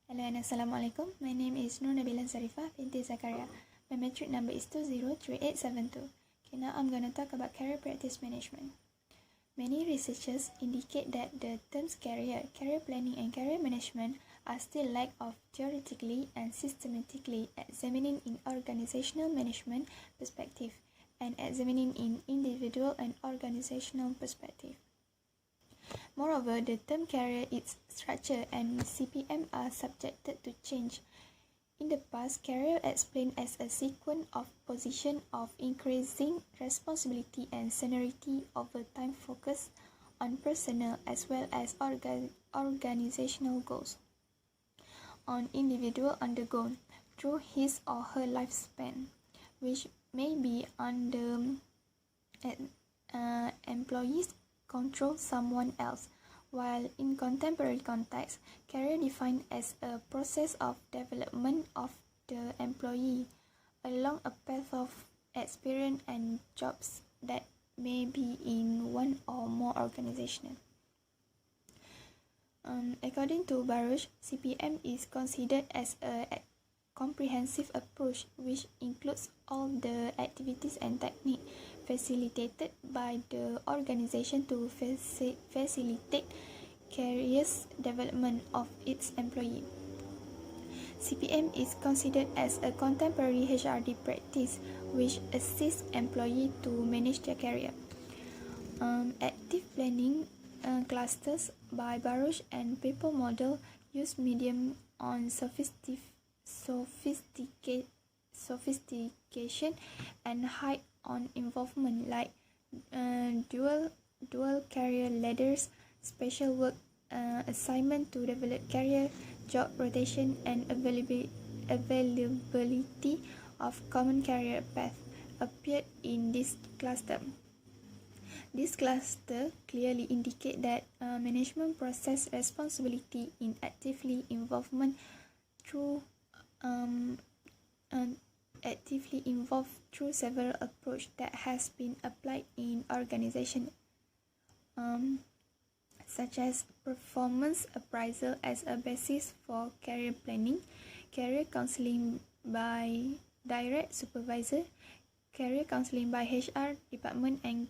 Hello and Assalamualaikum. My name is Nur Nabila Zarifah binti Zakaria. My metric number is 203872. Okay, now I'm going to talk about career practice management. Many researchers indicate that the terms career planning and career management are still lack of theoretically and systematically examining in organizational management perspective and examining in individual and organizational perspective. Moreover, the term career, its structure, and CPM are subjected to change. In the past, career explained as a sequence of positions of increasing responsibility and seniority over time focused on personal as well as organizational goals on individual undergone through his or her lifespan, which may be under employees control someone else, while in contemporary context, career defined as a process of development of the employee along a path of experience and jobs that may be in one or more organizations. According to Baruch, CPM is considered as a comprehensive approach which includes all the activities and techniques facilitated by the organization to facilitate career development of its employee. CPM is considered as a contemporary HRD practice which assists employees to manage their career. Active planning clusters by Baruch and People model use medium on sophistication and high on involvement like dual career ladders, special work assignment to develop career, job rotation, and availability of common career path appeared in this cluster. This cluster clearly indicate that management process responsibility in actively involvement through several approaches that has been applied in organization, such as performance appraisal as a basis for career planning, career counseling by direct supervisor, career counseling by HR department, and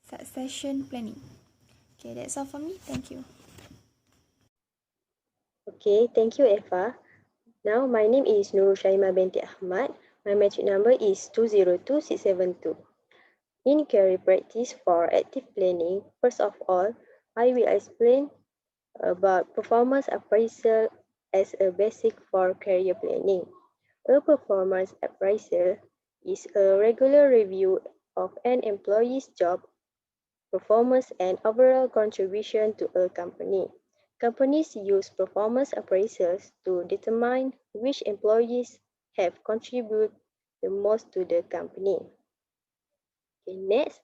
succession planning. Okay, that's all for me. Thank you. Okay, thank you, Eva. Now, my name is Nur Shaima binti Ahmad. My metric number is 202672. In career practice for active planning, first of all, I will explain about performance appraisal as a basic for career planning. A performance appraisal is a regular review of an employee's job performance and overall contribution to a company. Companies use performance appraisals to determine which employees have contributed the most to the company. Okay, next,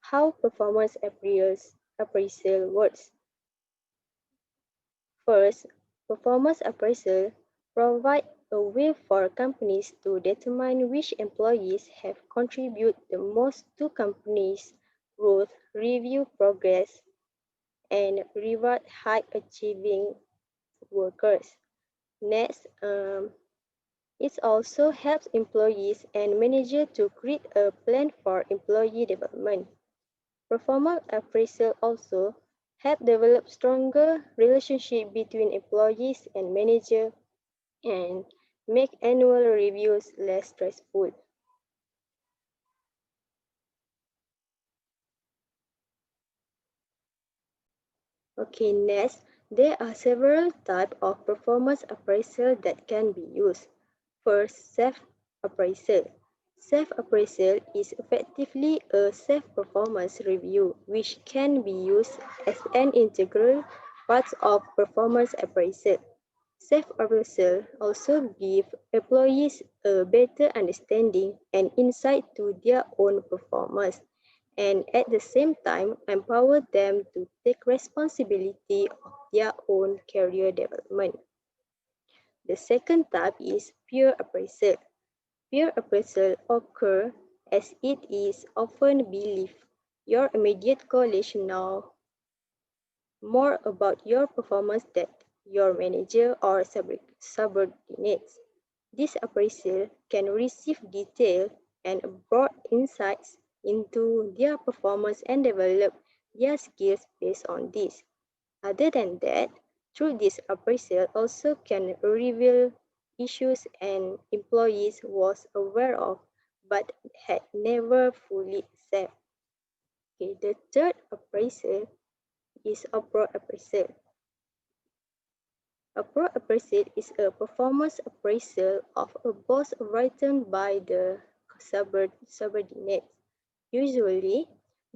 how performance appraisal works. First, performance appraisal provide a way for companies to determine which employees have contributed the most to company's growth, review progress, and reward high-achieving workers. Next, it also helps employees and managers to create a plan for employee development. Performance appraisal also help develop stronger relationship between employees and manager and make annual reviews less stressful. Okay, next, there are several types of performance appraisal that can be used. First, self-appraisal. Self-appraisal is effectively a self-performance review which can be used as an integral part of performance appraisal. Self-appraisal also gives employees a better understanding and insight to their own performance, and at the same time empower them to take responsibility of their own career development. The second type is peer appraisal. Peer appraisal occurs as it is often believed your immediate colleagues know more about your performance than your manager or subordinates. This appraisal can receive detailed and broad insights into their performance and develop their skills based on this. Other than that, through this appraisal also can reveal issues an employees was aware of but had never fully accepted. Okay, the third appraisal is approach appraisal. Approach appraisal is a performance appraisal of a boss written by the subordinates. Usually,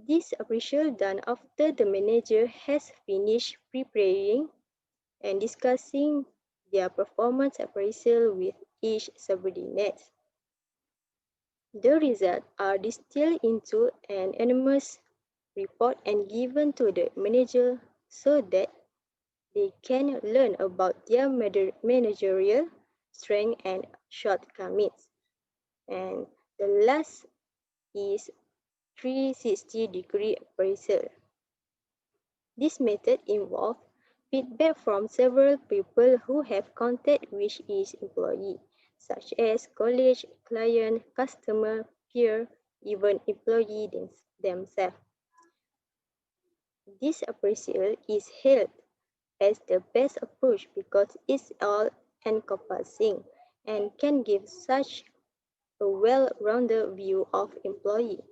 this appraisal done after the manager has finished preparing and discussing their performance appraisal with each subordinate. The results are distilled into an anonymous report and given to the manager so that they can learn about their managerial strengths and shortcomings. And the last is 360-degree appraisal. This method involves feedback from several people who have contact with each employee, such as colleague, client, customer, peer, even employee themselves. This appraisal is hailed as the best approach because it's all-encompassing and can give such a well-rounded view of employee.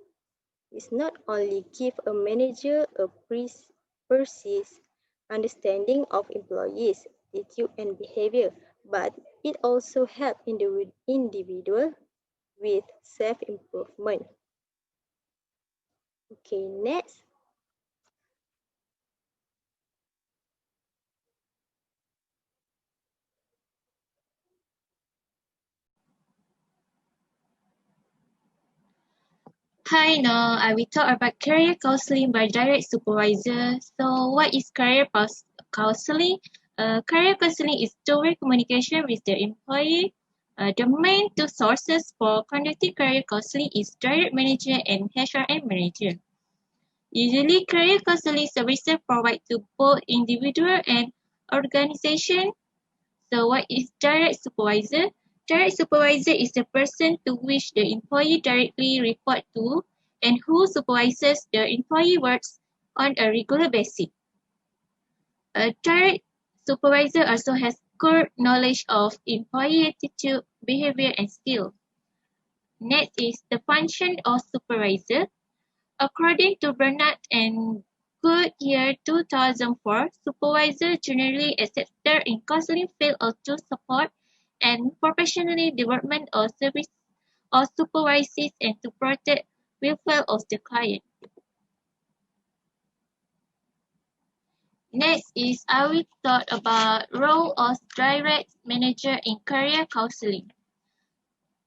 It not only gives a manager a precise understanding of employees' attitude and behavior, but it also helps individuals with self-improvement. Okay, next. Hi, now I will talk about career counseling by direct supervisor. So, what is career counseling? Career counseling is two-way communication with the employee. The main two sources for conducting career counseling is direct manager and HRM manager. Usually, career counseling services provide to both individual and organization. So, what is direct supervisor? Direct supervisor is the person to which the employee directly report to and who supervises the employee works on a regular basis. A direct supervisor also has core knowledge of employee attitude, behavior, and skill. Next is the function of supervisor. According to Bernard and Good year 2004, supervisors generally accepted in counseling field or to support and professionally development of service or supervises and to protect welfare of the client. Next is I will talk about role of direct manager in career counseling.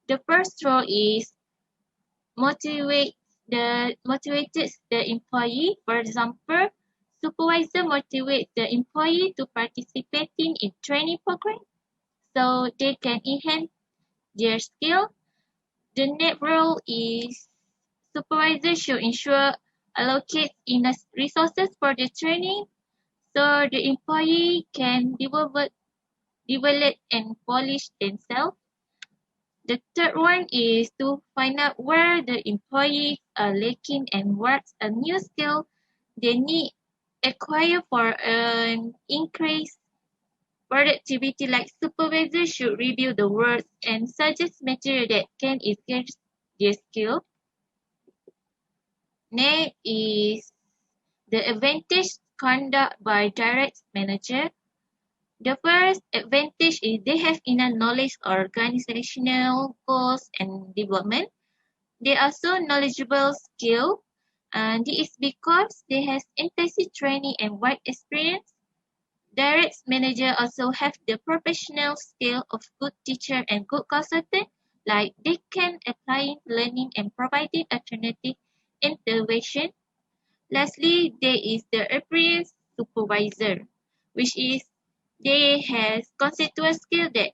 The first role is motivates the employee. For example, supervisor motivates the employee to participating in training program so they can enhance their skill. The next role is supervisor should ensure allocate enough resources for the training so the employee can develop and polish themselves. The third one is to find out where the employees are lacking and what's a new skill they need acquire for an increased productivity. Like supervisors should review the words and suggest material that can enhance their skill. Next is the advantage conduct by direct manager. The first advantage is they have enough knowledge of organizational goals and development. They are so knowledgeable skill, and this is because they have intensive training and wide experience. Direct manager also have the professional skill of good teacher and good consultant, like they can apply learning and providing alternative intervention. Lastly, there is the experienced supervisor, which is they have conceptual skill that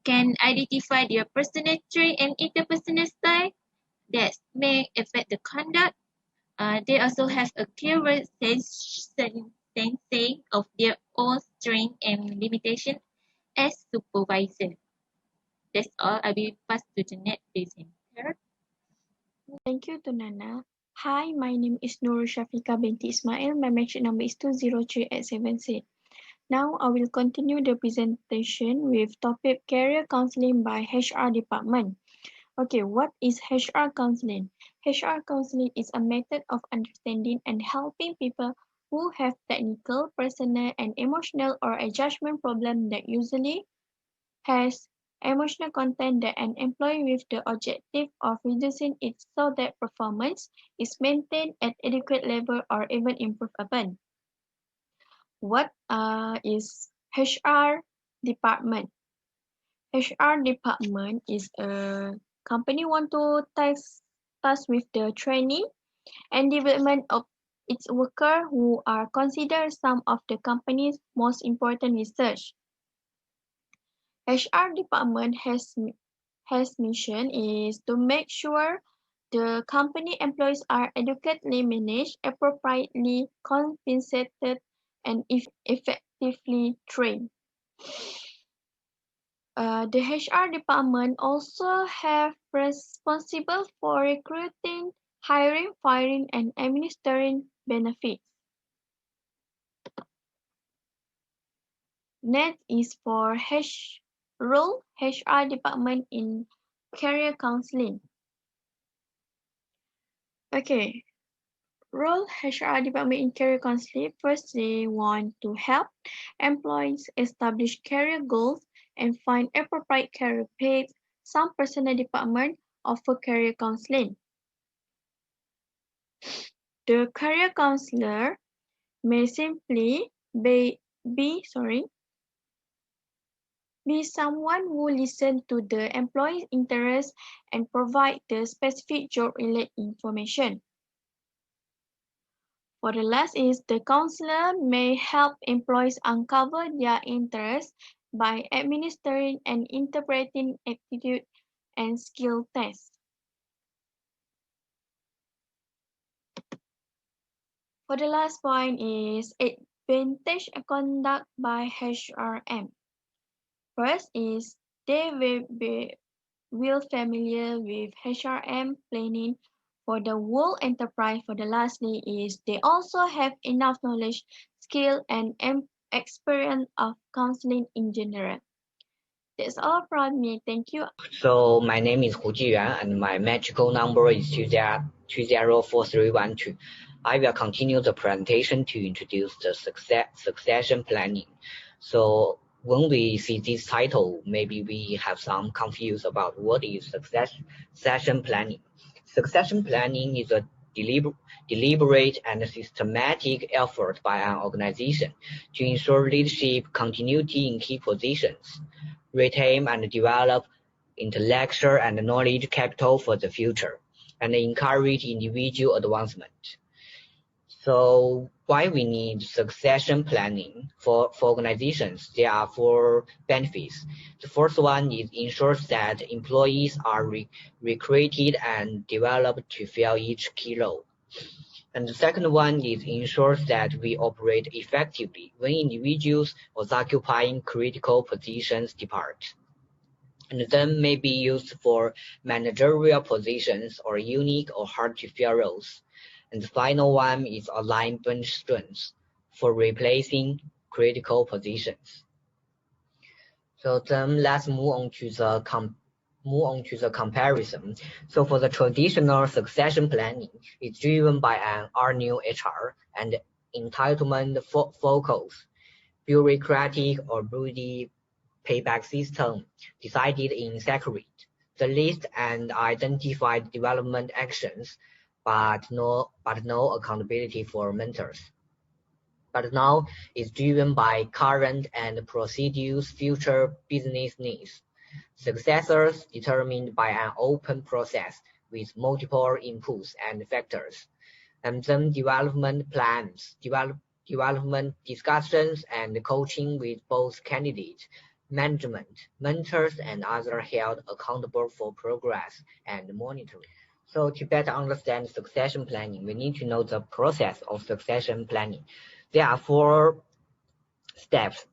can identify their personal trait and interpersonal style that may affect the conduct. They also have a clear sensing of their own strength and limitation as supervisor. That's all. I will pass to the next presenter. Thank you to Nana. Hi, my name is Nur Shafika binti Ismail. My matric number is 203876. Now I will continue the presentation with topic career counseling by HR department. Okay, what is HR counseling? HR counseling is a method of understanding and helping people who have technical, personal, and emotional or adjustment problem that usually has emotional content that an employee with the objective of reducing it so that performance is maintained at adequate level or even improved upon. What is HR department? HR department is a company want to task with the training and development of its workers who are considered some of the company's most important research. HR department has mission is to make sure the company employees are adequately managed, appropriately compensated, and effectively trained. The HR department also have responsible for recruiting, hiring, firing, and administering benefits. Next is for role HR department in career counseling. Okay, role HR department in career counseling. First, they want to help employees establish career goals and find appropriate career paths. Some personal department offer career counseling. The career counselor may simply be someone who listens to the employee's interests and provide the specific job-related information. For the last is the counselor may help employees uncover their interests by administering and interpreting aptitude and skill tests. For the last point is advantage conduct by HRM. First is they will be familiar with HRM planning for the whole enterprise. For the lastly is they also have enough knowledge, skill, and experience of counseling in general. That's all from me. Thank you. So my name is Hu Jiyuan and my magical number is 204312. I will continue the presentation to introduce the succession planning. So when we see this title, maybe we have some confused about what is succession planning. Succession planning is a deliberate and systematic effort by an organization to ensure leadership continuity in key positions, retain and develop intellectual and knowledge capital for the future, and encourage individual advancement. So why we need succession planning for organizations? There are 4 benefits. The first one is ensures that employees are recruited and developed to fill each key role. And the second one is ensures that we operate effectively when individuals occupying critical positions depart, and then may be used for managerial positions or unique or hard-to-fill roles. And the final one is align bench strengths for replacing critical positions. So then let's move on to the comparison. So for the traditional succession planning, it's driven by an RNU-HR and entitlement focus, bureaucratic or broody payback system decided in secret, the list and identified development actions, but no accountability for mentors. But now it's driven by current and procedures future business needs. Successors determined by an open process with multiple inputs and factors, and then development plans, development discussions and coaching with both candidates, management, mentors, and others held accountable for progress and monitoring. So to better understand succession planning, we need to know the process of succession planning. There are 4 steps.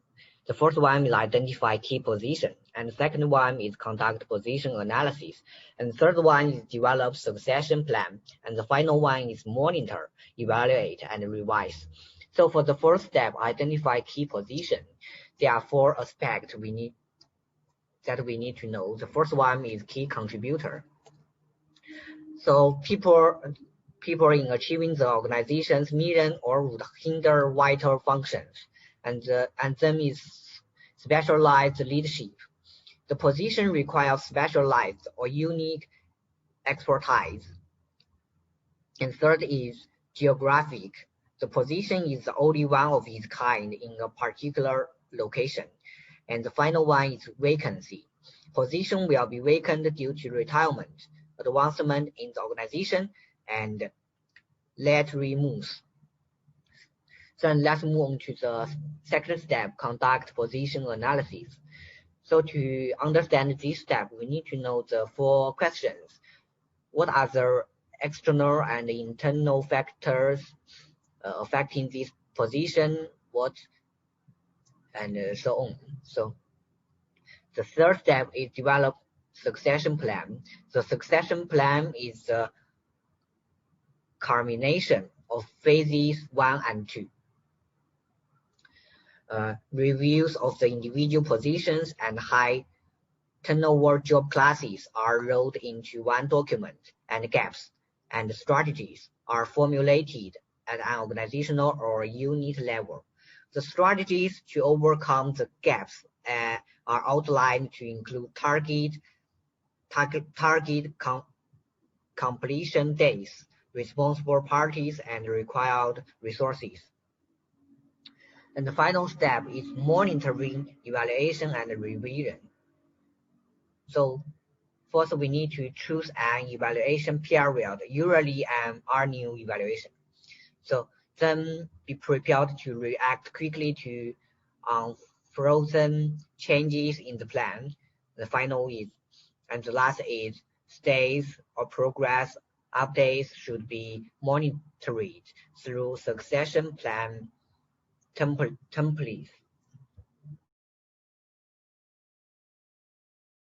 The first one is identify key position, and the second one is conduct position analysis, and the third one is develop succession plan, and the final one is monitor, evaluate, and revise. So for the first step, identify key position, there are 4 aspects we need to know. The first one is key contributor. So people in achieving the organization's mission or would hinder vital functions, and then is specialized leadership. The position requires specialized or unique expertise. And third is geographic. The position is the only one of its kind in a particular location. And the final one is vacancy. Position will be vacant due to retirement, advancement in the organization, and lateral moves. Then let's move on to the second step, conduct position analysis. So to understand this step, we need to know the 4 questions. What are the external and internal factors affecting this position? And so on. So the third step is develop succession plan. The succession plan is the culmination of phases 1 and 2. Reviews of the individual positions and high turnover job classes are rolled into one document, and gaps and strategies are formulated at an organizational or unit level. The strategies to overcome the gaps are outlined to include target completion dates, responsible parties, and required resources. And the final step is monitoring, evaluation, and revision. So first, we need to choose an evaluation period, usually an annual evaluation. So then be prepared to react quickly to unfrozen changes in the plan. The final is, and the last is, status or progress updates should be monitored through succession plan templates.